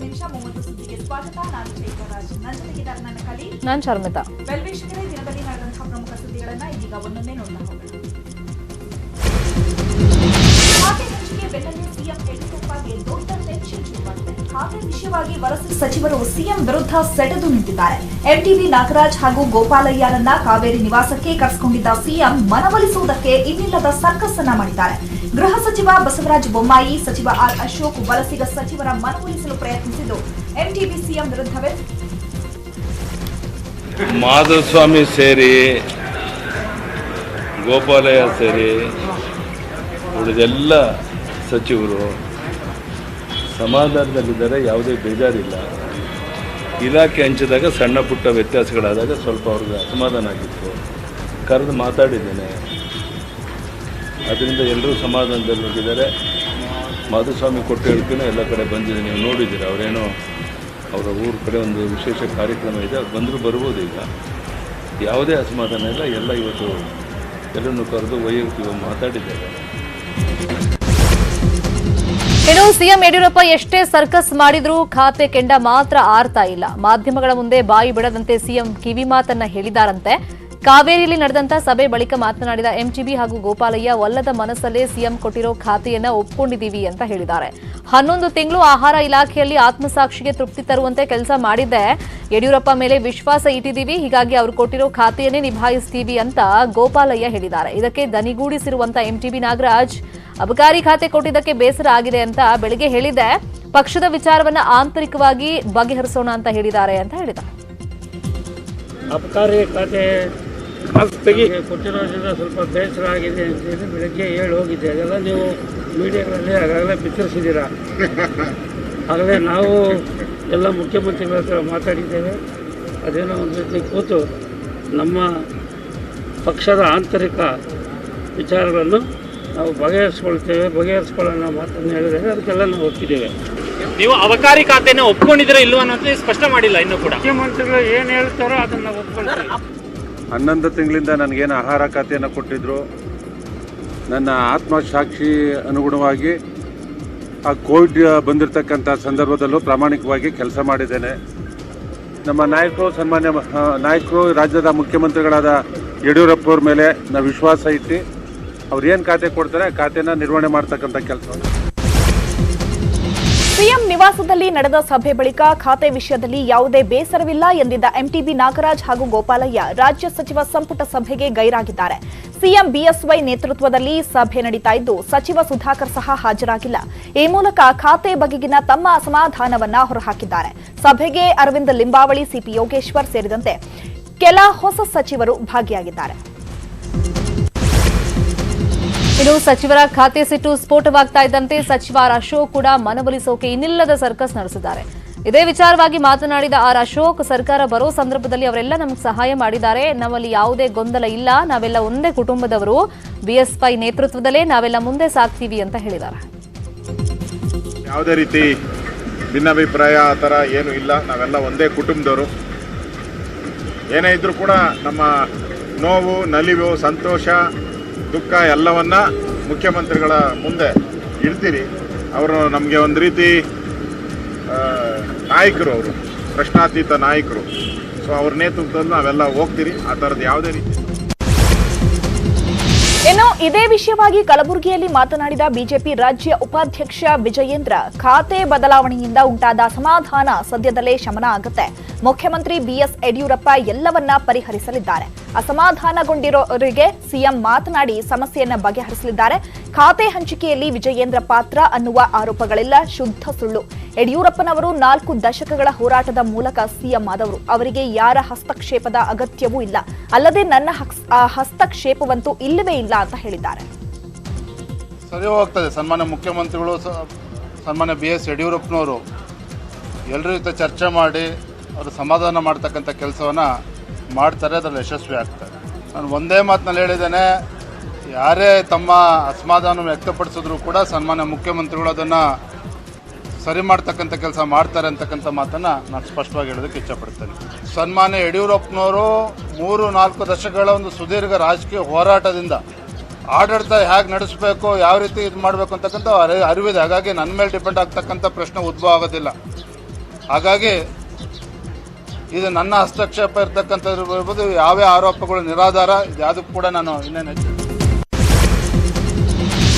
ನಿಮಿಷ 30 ಸುದ್ದಿಗೆ ಸ್ವಾಗತ. ನಾನು ಚೈತ್ರರಾಜ್. ನನ್ನ ಜೊತೆಗಿದ್ದಾರೆ ನನ್ನ ಕಲಿ. ನಾನು ಶರ್ಮಿತಾ. ವೆಲ್ವಿಷಕರೇ, ದಿನದಲ್ಲಿ ನಡೆದಂತಹ ಪ್ರಮುಖ ಸುದ್ದಿಗಳನ್ನ ಇದೀಗ ಒಂದೊಂದೇ ನೋಡ್ತಾ ಹೋಗೋಣ. ಖಾತೆ ಹಂಚಿಕೆ ಬೆನ್ನಲ್ಲೇ ಸಿಎಂ ಯಡಿಯೂರಪ್ಪಗೆ ದೊಡ್ಡ ಟೆನ್ಷನ್ ಶುರುವಾಗಿದೆ. ಖಾತೆ ವಿಷಯವಾಗಿ ವಲಸೆ ಸಚಿವರು ಸಿಎಂ ವಿರುದ್ಧ ಸೆಟೆದು ನಿಂತಿದ್ದಾರೆ. ಎಂಟಿಬಿ ನಾಗರಾಜ್ ಹಾಗೂ ಗೋಪಾಲಯ್ಯರನ್ನ ಕಾವೇರಿ ನಿವಾಸಕ್ಕೆ ಕರೆಸಿಕೊಂಡಿದ್ದ ಸಿಎಂ ಮನವೊಲಿಸುವುದಕ್ಕೆ ಇನ್ನಿಲ್ಲದ ಸರ್ಕಸ್ ಅನ್ನ ಮಾಡಿದ್ದಾರೆ. ಗೃಹ ಸಚಿವ ಬಸವರಾಜ ಬೊಮ್ಮಾಯಿ, ಸಚಿವ ಆರ್ ಅಶೋಕ್ ವಲಸಿಗ ಸಚಿವರ ಮನವೊಲಿಸಲು ಪ್ರಯತ್ನಿಸಿದ್ದು ಎಂಟಿಬಿ ಸಿಎಂ ವಿರುದ್ಧವೇ ಮಾಧುಸ್ವಾಮಿ ಸೇರಿ ಗೋಪಾಲಯ್ಯ ಸೇರಿ ಉಳಿದೆಲ್ಲ ಸಚಿವರು ಸಮಾಧಾನದಲ್ಲಿದ್ದಾರೆ. ಯಾವುದೇ ಬೇಜಾರಿಲ್ಲ. ಇಲಾಖೆ ಹಂಚಿದಾಗ ಸಣ್ಣ ಪುಟ್ಟ ವ್ಯತ್ಯಾಸಗಳಾದಾಗ ಸ್ವಲ್ಪ ಅವ್ರಿಗೆ ಅಸಮಾಧಾನ ಆಗಿತ್ತು. ಕರೆದು ಮಾತಾಡಿದ್ದೇನೆ. ಅದರಿಂದ ಎಲ್ಲರೂ ಸಮಾಧಾನದಲ್ಲಿ ಹೋಗಿದ್ದಾರೆ. ಮಾಧುಸ್ವಾಮಿ ಕೊಟ್ಟು ಹೇಳಿಕೆನೂ ಎಲ್ಲ ಕಡೆ ಬಂದಿದೆ, ನೀವು ನೋಡಿದ್ದೀರಿ. ಅವರೇನೋ ಅವರ ಊರ ಕಡೆ ಒಂದು ವಿಶೇಷ ಕಾರ್ಯಕ್ರಮ ಇದೆ, ಅದು ಬಂದರೂ ಬರ್ಬೋದು. ಈಗ ಯಾವುದೇ ಅಸಮಾಧಾನ ಇಲ್ಲ. ಎಲ್ಲ ಇವತ್ತು ಎಲ್ಲರನ್ನು ಕರೆದು ವೈಯಕ್ತಿಕ ಮಾತಾಡಿದ್ದಾರೆ. ಇನ್ನು ಸಿಎಂ ಯಡಿಯೂರಪ್ಪ ಎಷ್ಟೇ ಸರ್ಕಸ್ ಮಾಡಿದ್ರೂ ಖಾತೆ ಕೆಂಡ ಮಾತ್ರ ಆರ್ತಾ ಇಲ್ಲ. ಮಾಧ್ಯಮಗಳ ಮುಂದೆ ಬಾಯಿ ಬಿಡದಂತೆ ಸಿಎಂ ಕಿವಿ ಮಾತನ್ನ ಹೇಳಿದಾರಂತೆ. ಕಾವೇರಿಯಲ್ಲಿ ನಡೆದಂತ ಸಭೆ ಬಳಿಕ ಮಾತನಾಡಿದ ಎಂಟಿಬಿ ಹಾಗೂ ಗೋಪಾಲಯ್ಯ, ಒಲ್ಲದ ಮನಸ್ಸಲ್ಲೇ ಸಿಎಂ ಕೊಟ್ಟಿರೋ ಖಾತೆಯನ್ನ ಒಪ್ಕೊಂಡಿದ್ದೀವಿ ಅಂತ ಹೇಳಿದ್ದಾರೆ. 11 ತಿಂಗಳು ಆಹಾರ ಇಲಾಖೆಯಲ್ಲಿ ಆತ್ಮಸಾಕ್ಷಿಗೆ ತೃಪ್ತಿ ತರುವಂತೆ ಕೆಲಸ ಮಾಡಿದ್ದೆ. ಯಡಿಯೂರಪ್ಪ ಮೇಲೆ ವಿಶ್ವಾಸ ಇಟ್ಟಿದ್ದೀವಿ, ಹೀಗಾಗಿ ಅವರು ಕೊಟ್ಟಿರೋ ಖಾತೆಯನ್ನೇ ನಿಭಾಯಿಸ್ತೀವಿ ಅಂತ ಗೋಪಾಲಯ್ಯ ಹೇಳಿದ್ದಾರೆ. ಇದಕ್ಕೆ ದನಿಗೂಡಿಸಿರುವಂತ ಎಂಟಿಬಿ ನಾಗರಾಜ್, ಅಬಕಾರಿ ಖಾತೆ ಕೊಟ್ಟಿದ್ದಕ್ಕೆ ಬೇಸರ ಆಗಿದೆ ಅಂತ ಬೆಳಿಗ್ಗೆ ಹೇಳಿದ್ದೆ. ಪಕ್ಷದ ವಿಚಾರವನ್ನ ಆಂತರಿಕವಾಗಿ ಬಗೆಹರಿಸೋಣ ಅಂತ ಹೇಳಿದ್ದಾರೆ ಅಂತ ಹೇಳಿದ್ದಾರೆ. ಅಬಕಾರಿ ಖಾತೆ ಕೊಟ್ಟಿರೋದ್ರಿಂದ ಸ್ವಲ್ಪ ಬೇಸರ ಆಗಿದೆ ಅಂತೇಳಿ ಬೆಳಗ್ಗೆ ಹೇಳಿ ಹೋಗಿದ್ದೆ. ಅದೆಲ್ಲ ನೀವು ಮೀಡಿಯಾಗಳಲ್ಲಿ ಆಗಾಗಲೇ ಬಿತ್ತರಿಸಿದ್ದೀರಾ. ಆಗಲೇ ನಾವು ಎಲ್ಲ ಮುಖ್ಯಮಂತ್ರಿಗಳ ಹತ್ರ ಮಾತಾಡಿದ್ದೇವೆ. ಅದೇನೋ ಒಂದು ರೀತಿ ಕೂತು ನಮ್ಮ ಪಕ್ಷದ ಆಂತರಿಕ ವಿಚಾರಗಳನ್ನು ನಾವು ಬಗೆಹರಿಸ್ಕೊಳ್ಳೋಣ ಮಾತನ್ನು ಹೇಳಿದರೆ ಅದಕ್ಕೆಲ್ಲ ನಾವು ಒಪ್ಪಿದ್ದೇವೆ. ನೀವು ಅಬಕಾರಿ ಖಾತೆನ ಒಪ್ಕೊಂಡಿದ್ರೆ ಇಲ್ವ ಅನ್ನೋದು ಸ್ಪಷ್ಟ ಮಾಡಿಲ್ಲ. ಇನ್ನೂ ಕೂಡ ಮುಖ್ಯಮಂತ್ರಿಗಳು ಏನು ಹೇಳ್ತಾರೋ ಅದನ್ನು ಒಪ್ಕೊಳ್ತೀವಿ. 11 ತಿಂಗಳಿಂದ ನನಗೇನು ಆಹಾರ ಖಾತೆಯನ್ನು ಕೊಟ್ಟಿದ್ದರು, ನನ್ನ ಆತ್ಮಸಾಕ್ಷಿ ಅನುಗುಣವಾಗಿ ಆ ಕೋವಿಡ್ ಬಂದಿರತಕ್ಕಂಥ ಸಂದರ್ಭದಲ್ಲೂ ಪ್ರಾಮಾಣಿಕವಾಗಿ ಕೆಲಸ ಮಾಡಿದ್ದೇನೆ. ನಮ್ಮ ನಾಯಕರು, ಸನ್ಮಾನ್ಯ ನಾಯಕರು, ರಾಜ್ಯದ ಮುಖ್ಯಮಂತ್ರಿಗಳಾದ ಯಡಿಯೂರಪ್ಪವ್ರ ಮೇಲೆ ನಾವು ವಿಶ್ವಾಸ ಇಟ್ಟು ಅವ್ರು ಏನು ಖಾತೆ ಕೊಡ್ತಾರೆ ಆ ಖಾತೆನ ನಿರ್ವಹಣೆ ಮಾಡ್ತಕ್ಕಂಥ ಕೆಲಸ. ಸಿಎಂ ನಿವಾಸದಲ್ಲಿ ನಡೆದ ಸಭೆ ಬಳಿಕ ಖಾತೆ ವಿಷಯದಲ್ಲಿ ಯಾವುದೇ ಬೇಸರವಿಲ್ಲ ಎಂದಿದ್ದ ಎಂಟಿಬಿ ನಾಗರಾಜ್ ಹಾಗೂ ಗೋಪಾಲಯ್ಯ ರಾಜ್ಯ ಸಚಿವ ಸಂಪುಟ ಸಭೆಗೆ ಗೈರಾಗಿದ್ದಾರೆ. ಸಿಎಂ ಬಿಎಸ್ವೈ ನೇತೃತ್ವದಲ್ಲಿ ಸಭೆ ನಡೀತಾ ಇದ್ದು ಸಚಿವ ಸುಧಾಕರ್ ಸಹ ಹಾಜರಾಗಿಲ್ಲ. ಈ ಮೂಲಕ ಖಾತೆ ಬಗೆಗಿನ ತಮ್ಮ ಅಸಮಾಧಾನವನ್ನ ಹೊರಹಾಕಿದ್ದಾರೆ. ಸಭೆಗೆ ಅರವಿಂದ್ ಲಿಂಬಾವಳಿ, ಸಿಪಿ ಯೋಗೇಶ್ವರ್ ಸೇರಿದಂತೆ ಕೆಲ ಹೊಸ ಸಚಿವರು ಭಾಗಿಯಾಗಿದ್ದಾರೆ. ಇನ್ನು ಸಚಿವರ ಖಾತೆ ಸಿಟ್ಟು ಸ್ಫೋಟವಾಗ್ತಾ ಇದ್ದಂತೆ ಸಚಿವ ಆರ್ ಅಶೋಕ್ ಕೂಡ ಮನವೊಲಿಸೋಕೆ ಇನ್ನಿಲ್ಲದ ಸರ್ಕಸ್ ನಡೆಸಿದ್ದಾರೆ. ಇದೇ ವಿಚಾರವಾಗಿ ಮಾತನಾಡಿದ ಆರ್ ಅಶೋಕ್, ಸರ್ಕಾರ ಬರೋ ಸಂದರ್ಭದಲ್ಲಿ ಅವರೆಲ್ಲ ನಮಗೆ ಸಹಾಯ ಮಾಡಿದ್ದಾರೆ, ನಮ್ಮಲ್ಲಿ ಯಾವುದೇ ಗೊಂದಲ ಇಲ್ಲ, ನಾವೆಲ್ಲ ಒಂದೇ ಕುಟುಂಬದವರು, ಬಿಎಸ್ವೈ ನೇತೃತ್ವದಲ್ಲೇ ನಾವೆಲ್ಲ ಮುಂದೆ ಸಾಗ್ತೀವಿ ಅಂತ ಹೇಳಿದ್ದಾರೆ. ಯಾವುದೇ ರೀತಿ ಭಿನ್ನಾಭಿಪ್ರಾಯ ಆ ಥರ ಏನು ಇಲ್ಲ, ನಾವೆಲ್ಲ ಒಂದೇ ಕುಟುಂಬದವರು. ಏನೇ ಇದ್ರೂ ಕೂಡ ನಮ್ಮ ನೋವು, ನಲಿವು, ಸಂತೋಷ, ದುಃಖ ಎಲ್ಲವನ್ನ ಮುಖ್ಯಮಂತ್ರಿಗಳ ಮುಂದೆ ಇಡ್ತೀರಿ. ಅವರು ನಮಗೆ ಒಂದು ರೀತಿ ನಾಯಕರು, ಅವರು ಪ್ರಶ್ನಾತೀತ ನಾಯಕರು. ಸೊ ಅವ್ರ ನೇತೃತ್ವದಲ್ಲಿ ನಾವೆಲ್ಲ ಹೋಗ್ತೀರಿ. ಆ ಥರದ್ದು ಯಾವುದೇ ರೀತಿ. ಇನ್ನು ಇದೇ ವಿಷಯವಾಗಿ ಕಲಬುರಗಿಯಲ್ಲಿ ಮಾತನಾಡಿದ ಬಿಜೆಪಿ ರಾಜ್ಯ ಉಪಾಧ್ಯಕ್ಷ ವಿಜಯೇಂದ್ರ, ಖಾತೆ ಬದಲಾವಣೆಯಿಂದ ಉಂಟಾದ ಅಸಮಾಧಾನ ಸದ್ಯದಲ್ಲೇ ಶಮನ ಆಗುತ್ತೆ. ಮುಖ್ಯಮಂತ್ರಿ ಬಿಎಸ್ ಯಡಿಯೂರಪ್ಪ ಎಲ್ಲವನ್ನ ಪರಿಹರಿಸಲಿದ್ದಾರೆ. ಅಸಮಾಧಾನಗೊಂಡಿರೋರಿಗೆ ಸಿಎಂ ಮಾತನಾಡಿ ಸಮಸ್ಯೆಯನ್ನ ಬಗೆಹರಿಸಲಿದ್ದಾರೆ. ಖಾತೆ ಹಂಚಿಕೆಯಲ್ಲಿ ವಿಜಯೇಂದ್ರ ಪಾತ್ರ ಅನ್ನುವ ಆರೋಪಗಳೆಲ್ಲ ಶುದ್ಧ ಸುಳ್ಳು. ಯಡಿಯೂರಪ್ಪನವರು 4 ದಶಕಗಳ ಹೋರಾಟದ ಮೂಲಕ ಸಿಎಂ ಆದವರು. ಅವರಿಗೆ ಯಾರ ಹಸ್ತಕ್ಷೇಪದ ಅಗತ್ಯವೂ ಇಲ್ಲ. ಅಲ್ಲದೆ ನನ್ನ ಹಸ್ತಕ್ಷೇಪವಂತೂ ಇಲ್ಲವೇ ಇಲ್ಲ ಅಂತ ಹೇಳಿದ್ದಾರೆ. ಸರಿ ಹೋಗ್ತದೆ. ಸನ್ಮಾನ್ಯ ಮುಖ್ಯಮಂತ್ರಿಗಳು, ಸನ್ಮಾನ್ಯ BS ಯಡಿಯೂರಪ್ಪನವರು ಎಲ್ಲರ ಜೊತೆ ಚರ್ಚೆ ಮಾಡಿ ಅವರು ಸಮಾಧಾನ ಮಾಡ್ತಕ್ಕಂಥ ಕೆಲಸವನ್ನು ಮಾಡ್ತಾರೆ. ಅದರಲ್ಲಿ ಯಶಸ್ವಿ ಆಗ್ತಾರೆ. ನಾನು ಒಂದೇ ಮಾತಿನಲ್ಲಿ ಹೇಳಿದ್ದೇನೆ, ಯಾರೇ ತಮ್ಮ ಅಸಮಾಧಾನ ವ್ಯಕ್ತಪಡಿಸಿದ್ರು ಕೂಡ ಸನ್ಮಾನ್ಯ ಮುಖ್ಯಮಂತ್ರಿಗಳು ಅದನ್ನು ಸರಿ ಮಾಡ್ತಕ್ಕಂಥ ಕೆಲಸ ಮಾಡ್ತಾರೆ ಅಂತಕ್ಕಂಥ ಮಾತನ್ನು ನಾನು ಸ್ಪಷ್ಟವಾಗಿ ಹೇಳೋದಕ್ಕೆ ಇಚ್ಛಪಡ್ತೇನೆ. ಸನ್ಮಾನ್ಯ ಯಡಿಯೂರಪ್ಪನವರು 3-4 ದಶಕಗಳ ಒಂದು ಸುದೀರ್ಘ ರಾಜಕೀಯ ಹೋರಾಟದಿಂದ ಆಡಳಿತ ಹೇಗೆ ನಡೆಸಬೇಕು, ಯಾವ ರೀತಿ ಇದು ಮಾಡಬೇಕು ಅಂತಕ್ಕಂಥ ಅರಿವಿದೆ. ಹಾಗಾಗಿ ನನ್ನ ಮೇಲೆ ಡಿಪೆಂಡ್ ಆಗ್ತಕ್ಕಂಥ ಪ್ರಶ್ನೆ ಉದ್ಭವ ಆಗೋದಿಲ್ಲ. ಹಾಗಾಗಿ ಇದು ನನ್ನ ಹಸ್ತಕ್ಷೇಪ ಇರ್ತಕ್ಕಂಥದ್ದು ಯಾವ್ಯಾವ ಆರೋಪಗಳು ನಿರಾಧಾರ, ಯಾವುದಕ್ಕೂ ಕೂಡ ನಾನು ಇನ್ನೇನು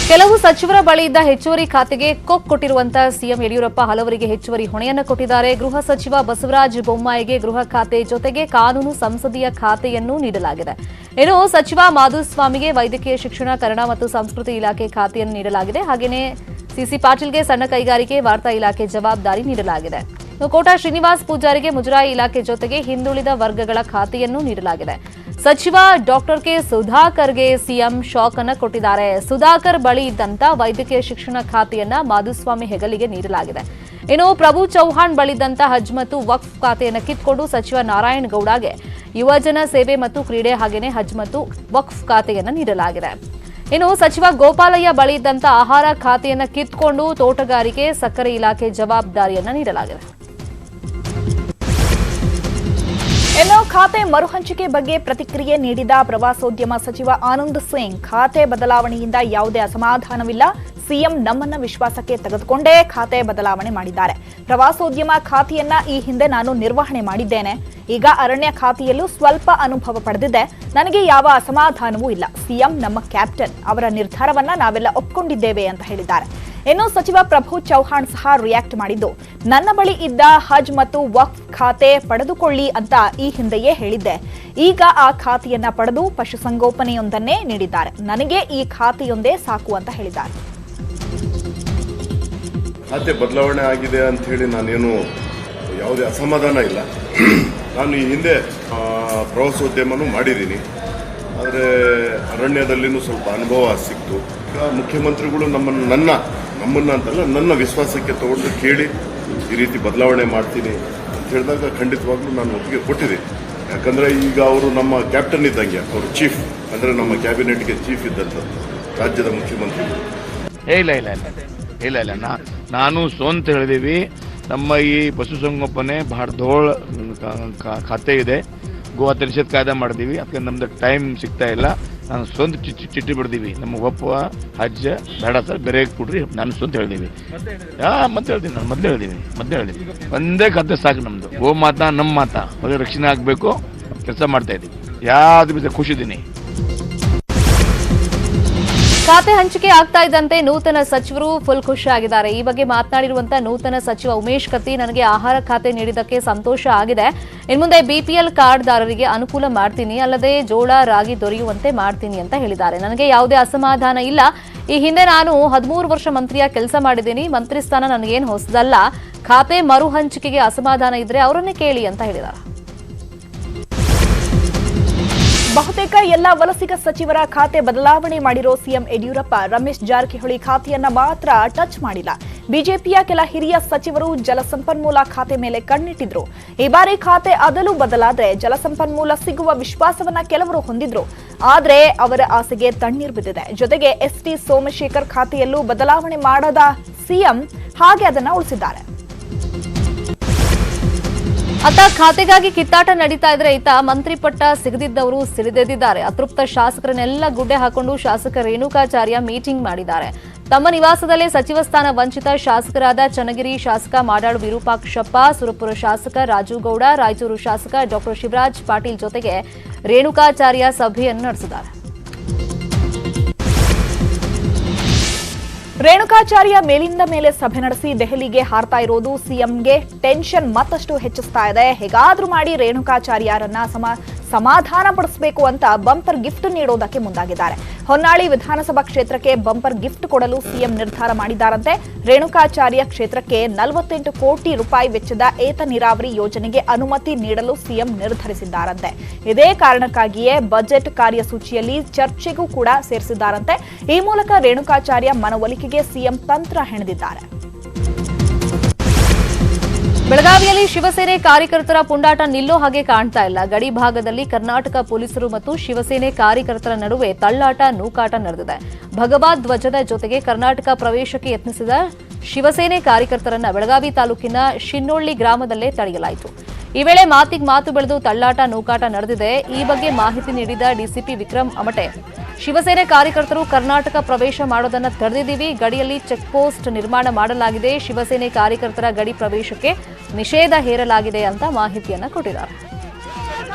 ಕೆಲವು ಸಚಿವರ ಬಳಿ ಇದ್ದ ಹೆಚ್ಚುವರಿ ಖಾತೆಗೆ ಕೊಟ್ಟಿರುವಂತಹ ಸಿಎಂ ಯಡಿಯೂರಪ್ಪ ಹಲವರಿಗೆ ಹೆಚ್ಚುವರಿ ಹೊಣೆಯನ್ನು ಕೊಟ್ಟಿದ್ದಾರೆ. ಗೃಹ ಸಚಿವ ಬಸವರಾಜ ಬೊಮ್ಮಾಯಿಗೆ ಗೃಹ ಖಾತೆ ಜೊತೆಗೆ ಕಾನೂನು ಸಂಸದೀಯ ಖಾತೆಯನ್ನು ನೀಡಲಾಗಿದೆ. ಇನ್ನು ಸಚಿವ ಮಾಧುಸ್ವಾಮಿಗೆ ವೈದ್ಯಕೀಯ ಶಿಕ್ಷಣ, ಕನ್ನಡ ಮತ್ತು ಸಂಸ್ಕೃತಿ ಇಲಾಖೆ ಖಾತೆಯನ್ನು ನೀಡಲಾಗಿದೆ. ಹಾಗೆಯೇ ಸಿಸಿ ಪಾಟೀಲ್ಗೆ ಸಣ್ಣ ಕೈಗಾರಿಕೆ, ವಾರ್ತಾ ಇಲಾಖೆ ಜವಾಬ್ದಾರಿ ನೀಡಲಾಗಿದೆ. ಕೋಟಾ ಶ್ರೀನಿವಾಸ್ ಪೂಜಾರಿಗೆ ಮುಜರಾಯಿ ಇಲಾಖೆ ಜೊತೆಗೆ ಹಿಂದುಳಿದ ವರ್ಗಗಳ ಖಾತೆಯನ್ನು ನೀಡಲಾಗಿದೆ. ಸಚಿವ ಡಾಕ್ಟರ್ ಕೆ ಸುಧಾಕರ್ಗೆ ಸಿಎಂ ಶಾಕ್ ಅನ್ನು ಕೊಟ್ಟಿದ್ದಾರೆ. ಸುಧಾಕರ್ ಬಳಿ ಇದ್ದಂತ ವೈದ್ಯಕೀಯ ಶಿಕ್ಷಣ ಖಾತೆಯನ್ನ ಮಾಧುಸ್ವಾಮಿ ಹೆಗಲಿಗೆ ನೀಡಲಾಗಿದೆ. ಇನ್ನು ಪ್ರಭು ಚೌಹಾಣ್ ಬಳಿದ್ದಂತ ಹಜ್ ಮತ್ತು ವಕ್ಫ್ ಖಾತೆಯನ್ನು ಕಿತ್ಕೊಂಡು ಸಚಿವ ನಾರಾಯಣ ಗೌಡಗೆ ಯುವಜನ ಸೇವೆ ಮತ್ತು ಕ್ರೀಡೆ ಹಾಗೆಯೇ ಹಜ್ ಮತ್ತು ವಕ್ಫ್ ಖಾತೆಯನ್ನು ನೀಡಲಾಗಿದೆ. ಇನ್ನು ಸಚಿವ ಗೋಪಾಲಯ್ಯ ಬಳಿ ಇದ್ದಂತ ಆಹಾರ ಖಾತೆಯನ್ನು ಕಿತ್ಕೊಂಡು ತೋಟಗಾರಿಕೆ, ಸಕ್ಕರೆ ಇಲಾಖೆ ಜವಾಬ್ದಾರಿಯನ್ನು ನೀಡಲಾಗಿದೆ. ಇನ್ನು ಖಾತೆ ಮರುಹಂಚಿಕೆ ಬಗ್ಗೆ ಪ್ರತಿಕ್ರಿಯೆ ನೀಡಿದ ಪ್ರವಾಸೋದ್ಯಮ ಸಚಿವ ಆನಂದ್ ಸಿಂಗ್, ಖಾತೆ ಬದಲಾವಣೆಯಿಂದ ಯಾವುದೇ ಅಸಮಾಧಾನವಿಲ್ಲ. ಸಿಎಂ ನಮ್ಮನ್ನ ವಿಶ್ವಾಸಕ್ಕೆ ತೆಗೆದುಕೊಂಡೇ ಖಾತೆ ಬದಲಾವಣೆ ಮಾಡಿದ್ದಾರೆ. ಪ್ರವಾಸೋದ್ಯಮ ಖಾತೆಯನ್ನ ಈ ಹಿಂದೆ ನಾನು ನಿರ್ವಹಣೆ ಮಾಡಿದ್ದೇನೆ. ಈಗ ಅರಣ್ಯ ಖಾತೆಯಲ್ಲೂ ಸ್ವಲ್ಪ ಅನುಭವ ಪಡೆದಿದ್ದೆ. ನನಗೆ ಯಾವ ಅಸಮಾಧಾನವೂ ಇಲ್ಲ. ಸಿಎಂ ನಮ್ಮ ಕ್ಯಾಪ್ಟನ್, ಅವರ ನಿರ್ಧಾರವನ್ನ ನಾವೆಲ್ಲ ಒಪ್ಕೊಂಡಿದ್ದೇವೆ ಅಂತ ಹೇಳಿದ್ದಾರೆ. ಇನ್ನು ಸಚಿವ ಪ್ರಭು ಚೌಹಾಣ್ ಸಹ ರಿಯಾಕ್ಟ್ ಮಾಡಿದ್ದು, ನನ್ನ ಬಳಿ ಇದ್ದ ಹಜ್ ಮತ್ತು ವಕ್ಫ್ ಖಾತೆ ಪಡೆದುಕೊಳ್ಳಿ ಅಂತ ಈ ಹಿಂದೆಯೇ ಹೇಳಿದ್ದೆ. ಈಗ ಆ ಖಾತೆಯನ್ನ ಪಡೆದು ಪಶುಸಂಗೋಪನೆಯೊಂದನ್ನೇ ನೀಡಿದ್ದಾರೆ. ನನಗೆ ಈ ಖಾತೆಯೊಂದೇ ಸಾಕು ಅಂತ ಹೇಳಿದ್ದಾರೆ. ಖಾತೆ ಬದಲಾವಣೆ ಆಗಿದೆ ಅಂತ ಹೇಳಿ ನಾನೇನು ಯಾವುದೇ ಅಸಮಾಧಾನ ಇಲ್ಲ. ನಾನು ಈ ಹಿಂದೆ ಪ್ರವಾಸೋದ್ಯಮನೂ ಮಾಡಿದ್ದೀನಿ, ಆದರೆ ಅರಣ್ಯದಲ್ಲಿನೂ ಸ್ವಲ್ಪ ಅನುಭವ ಸಿಕ್ತು. ಈಗ ಮುಖ್ಯಮಂತ್ರಿಗಳು ನಮ್ಮನ್ನು ಅಂತಲ್ಲ, ನನ್ನ ವಿಶ್ವಾಸಕ್ಕೆ ತಗೊಂಡು ಕೇಳಿ ಈ ರೀತಿ ಬದಲಾವಣೆ ಮಾಡ್ತೀನಿ ಅಂತ ಹೇಳಿದಾಗ ಖಂಡಿತವಾಗ್ಲೂ ನಾನು ಒಪ್ಪಿಗೆ ಕೊಟ್ಟಿದ್ದೀನಿ. ಯಾಕಂದರೆ ಈಗ ಅವರು ನಮ್ಮ ಕ್ಯಾಪ್ಟನ್ ಇದ್ದಂಗೆ, ಅವರು ಚೀಫ್ ಅಂದರೆ ನಮ್ಮ ಕ್ಯಾಬಿನೆಟ್ಗೆ ಚೀಫ್ ಇದ್ದಂಥದ್ದು ರಾಜ್ಯದ ಮುಖ್ಯಮಂತ್ರಿಗಳು. ಇಲ್ಲ ನಾನು ಸ್ವಂತ ಹೇಳಿದೀವಿ. ನಮ್ಮ ಈ ಪಶುಸಂಗೋಪನೆ ಬಹಳ ದೊಡ್ಡ ಖಾತೆ ಇದೆ. ಗೋವಾ ನಿಷೇಧ ಕಾಯ್ದೆ ಮಾಡಿದೀವಿ. ಅದಕ್ಕೆ ನಮ್ದು ಟೈಮ್ ಸಿಗ್ತಾ ಇಲ್ಲ. ನಾನು ಸ್ವಂತ ಚಿಟ್ಟಿ ಬಿಡ್ದೀವಿ. ನಮ್ಮ ಒಪ್ಪ ಹಜ್ ಬೇಡ ಸರ್, ಬೇರೆ ಕೊಡ್ರಿ, ನಾನು ಸ್ವಂತ ಹೇಳಿದೀವಿ. ಮತ್ತೆ ಹೇಳ್ತೀನಿ, ನಾನು ಮೊದಲೇ ಹೇಳಿದೀನಿ ಒಂದೇ ಖಾತೆ ಸಾಕು ನಮ್ದು. ಗೋ ಮಾತಾ ನಮ್ಮ ಮಾತಾ ಮೊದಲು ರಕ್ಷಣೆ ಆಗಬೇಕು. ಕೆಲಸ ಮಾಡ್ತಾ ಇದ್ದೀವಿ. ಯಾವ್ದು ಬಿದ್ದರೆ ಖುಷಿದ್ದೀನಿ. ಖಾತೆ ಹಂಚಿಕೆ ಆಗ್ತಾ ಇದ್ದಂತೆ ನೂತನ ಸಚಿವರು ಫುಲ್ ಖುಷಿಯಾಗಿದ್ದಾರೆ. ಈ ಬಗ್ಗೆ ಮಾತನಾಡಿರುವಂತಹ ನೂತನ ಸಚಿವ ಉಮೇಶ್ ಕತ್ತಿ, ನನಗೆ ಆಹಾರ ಖಾತೆ ನೀಡಿದ್ದಕ್ಕೆ ಸಂತೋಷ ಆಗಿದೆ. ಇನ್ಮುಂದೆ ಬಿಪಿಎಲ್ ಕಾರ್ಡ್ದಾರರಿಗೆ ಅನುಕೂಲ ಮಾಡ್ತೀನಿ, ಅಲ್ಲದೆ ಜೋಳ, ರಾಗಿ ದೊರೆಯುವಂತೆ ಮಾಡ್ತೀನಿ ಅಂತ ಹೇಳಿದ್ದಾರೆ. ನನಗೆ ಯಾವುದೇ ಅಸಮಾಧಾನ ಇಲ್ಲ. ಈ ಹಿಂದೆ ನಾನು 13 ವರ್ಷ ಮಂತ್ರಿಯ ಕೆಲಸ ಮಾಡಿದ್ದೀನಿ. ಮಂತ್ರಿ ಸ್ಥಾನ ನನಗೇನು ಹೊಸದಲ್ಲ. ಖಾತೆ ಮರು ಹಂಚಿಕೆಗೆ ಅಸಮಾಧಾನ ಇದ್ರೆ ಅವರನ್ನೇ ಕೇಳಿ ಅಂತ ಹೇಳಿದ್ದಾರೆ. ಬಹುತೇಕ ಎಲ್ಲ ವಲಸಿಗ ಸಚಿವರ ಖಾತೆ ಬದಲಾವಣೆ ಮಾಡಿರೋ ಸಿಎಂ ಯಡಿಯೂರಪ್ಪ ರಮೇಶ್ ಜಾರಕಿಹೊಳಿ ಖಾತೆಯನ್ನ ಮಾತ್ರ ಟಚ್ ಮಾಡಿಲ್ಲ. ಬಿಜೆಪಿಯ ಕೆಲ ಹಿರಿಯ ಸಚಿವರು ಜಲಸಂಪನ್ಮೂಲ ಖಾತೆ ಮೇಲೆ ಕಣ್ಣಿಟ್ಟಿದ್ರು. ಈ ಬಾರಿ ಖಾತೆ ಅದಲು ಬದಲಾದ್ರೆ ಜಲಸಂಪನ್ಮೂಲ ಸಿಗುವ ವಿಶ್ವಾಸವನ್ನ ಕೆಲವರು ಹೊಂದಿದ್ರು. ಆದ್ರೆ ಅವರ ಆಸೆಗೆ ತಣ್ಣೀರು ಬಿದ್ದಿದೆ. ಜೊತೆಗೆ ಎಸ್ಟಿ ಸೋಮಶೇಖರ್ ಖಾತೆಯಲ್ಲೂ ಬದಲಾವಣೆ ಮಾಡದ ಸಿಎಂ ಹಾಗೆ ಅದನ್ನ ಉಳಿಸಿದ್ದಾರೆ. ಅತ್ತ ಖಾತೆಗಾಗಿ ಕಿತ್ತಾಟ ನಡೀತಾ ಇದ್ರೆ ಇತ್ತ ಮಂತ್ರಿ ಪಟ್ಟ ಸಿಗದಿದ್ದವರು ಸಿಡಿದೆದ್ದಿದ್ದಾರೆ. ಅತೃಪ್ತ ಶಾಸಕರನ್ನೆಲ್ಲ ಗುಡ್ಡೆ ಹಾಕೊಂಡು ಶಾಸಕ ರೇಣುಕಾಚಾರ್ಯ ಮೀಟಿಂಗ್ ಮಾಡಿದ್ದಾರೆ. ತಮ್ಮ ನಿವಾಸದಲ್ಲೇ ಸಚಿವ ಸ್ಥಾನ ವಂಚಿತ ಶಾಸಕರಾದ ಚನ್ನಗಿರಿ ಶಾಸಕ ಮಾಡಾಳು ವಿರೂಪಾಕ್ಷಪ್ಪ, ಸುರಪುರ ಶಾಸಕ ರಾಜುಗೌಡ, ರಾಯಚೂರು ಶಾಸಕ ಡಾಕ್ಟರ್ ಶಿವರಾಜ್ ಪಾಟೀಲ್ ಜೊತೆಗೆ ರೇಣುಕಾಚಾರ್ಯ ಸಭೆಯನ್ನು ನಡೆಸಿದ್ದಾರೆ. ರೇಣುಕಾಚಾರ್ಯ ಮೇಲಿಂದ ಮೇಲೆ ಸಭೆ ನಡೆಸಿ ದೆಹಲಿಗೆ ಹಾರ್ತಾ ಇರೋದು ಸಿಎಂಗೆ ಟೆನ್ಷನ್ ಮತ್ತಷ್ಟು ಹೆಚ್ಚಿಸ್ತಾ ಇದೆ. ಹೇಗಾದ್ರೂ ಮಾಡಿ ರೇಣುಕಾಚಾರ್ಯರನ್ನ ಸಮಾಧಾನ ಪಡಿಸಬೇಕು ಅಂತ ಬಂಪರ್ ಗಿಫ್ಟ್ ನೀಡೋದಕ್ಕೆ ಮುಂದಾಗಿದ್ದಾರೆ. ಹೊನ್ನಾಳಿ ವಿಧಾನಸಭಾ ಕ್ಷೇತ್ರಕ್ಕೆ ಬಂಪರ್ ಗಿಫ್ಟ್ ಕೊಡಲು ಸಿಎಂ ನಿರ್ಧಾರ ಮಾಡಿದ್ದಾರಂತೆ. ರೇಣುಕಾಚಾರ್ಯ ಕ್ಷೇತ್ರಕ್ಕೆ 48 ಕೋಟಿ ರೂಪಾಯಿ ವೆಚ್ಚದ ಏತ ನೀರಾವರಿ ಯೋಜನೆಗೆ ಅನುಮತಿ ನೀಡಲು ಸಿಎಂ ನಿರ್ಧರಿಸಿದ್ದಾರಂತೆ. ಇದೇ ಕಾರಣಕ್ಕಾಗಿಯೇ ಬಜೆಟ್ ಕಾರ್ಯಸೂಚಿಯಲ್ಲಿ ಚರ್ಚೆಗೂ ಕೂಡ ಸೇರಿಸಿದ್ದಾರಂತೆ. ಈ ಮೂಲಕ ರೇಣುಕಾಚಾರ್ಯ ಮನವೊಲಿಕೆಗೆ ಸಿಎಂ ತಂತ್ರ ಹೆಣೆದಿದ್ದಾರೆ. ಬೆಳಗಾವಿಯಲ್ಲಿ ಶಿವಸೇನೆ ಕಾರ್ಯಕರ್ತರ ಪುಂಡಾಟ ನಿಲ್ಲೋ ಹಾಗೆ ಕಾಣ್ತಾ ಇಲ್ಲ. ಗಡಿ ಭಾಗದಲ್ಲಿ ಕರ್ನಾಟಕ ಪೊಲೀಸರು ಮತ್ತು ಶಿವಸೇನೆ ಕಾರ್ಯಕರ್ತರ ನಡುವೆ ತಳ್ಳಾಟ, ನೂಕಾಟ ನಡೆದಿದೆ. ಭಗವಾ ಧ್ವಜದ ಜೊತೆಗೆ ಕರ್ನಾಟಕ ಪ್ರವೇಶಕ್ಕೆ ಯತ್ನಿಸಿದ ಶಿವಸೇನೆ ಕಾರ್ಯಕರ್ತರನ್ನ ಬೆಳಗಾವಿ ತಾಲೂಕಿನ ಶಿನ್ನೊಳ್ಳಿ ಗ್ರಾಮದಲ್ಲೇ ತಡೆಯಲಾಯಿತು. ಈ ವೇಳೆ ಮಾತಿಗೆ ಮಾತು ಬೆಳೆದು ತಳ್ಳಾಟ ನೂಕಾಟ ನಡೆದಿದೆ. ಈ ಬಗ್ಗೆ ಮಾಹಿತಿ ನೀಡಿದ ಡಿಸಿಪಿ ವಿಕ್ರಮ್ ಅಮಟೆ, ಶಿವಸೇನೆ ಕಾರ್ಯಕರ್ತರು ಕರ್ನಾಟಕ ಪ್ರವೇಶ ಮಾಡೋದನ್ನ ತಡೆದಿದ್ದೀವಿ. ಗಡಿಯಲ್ಲಿ ಚೆಕ್ ಪೋಸ್ಟ್ ನಿರ್ಮಾಣ ಮಾಡಲಾಗಿದೆ. ಶಿವಸೇನೆ ಕಾರ್ಯಕರ್ತರ ಗಡಿ ಪ್ರವೇಶಕ್ಕೆ ನಿಷೇಧ ಹೇರಲಾಗಿದೆ ಅಂತ ಮಾಹಿತಿಯನ್ನ ಕೊಟ್ಟಿದ್ದಾರೆ.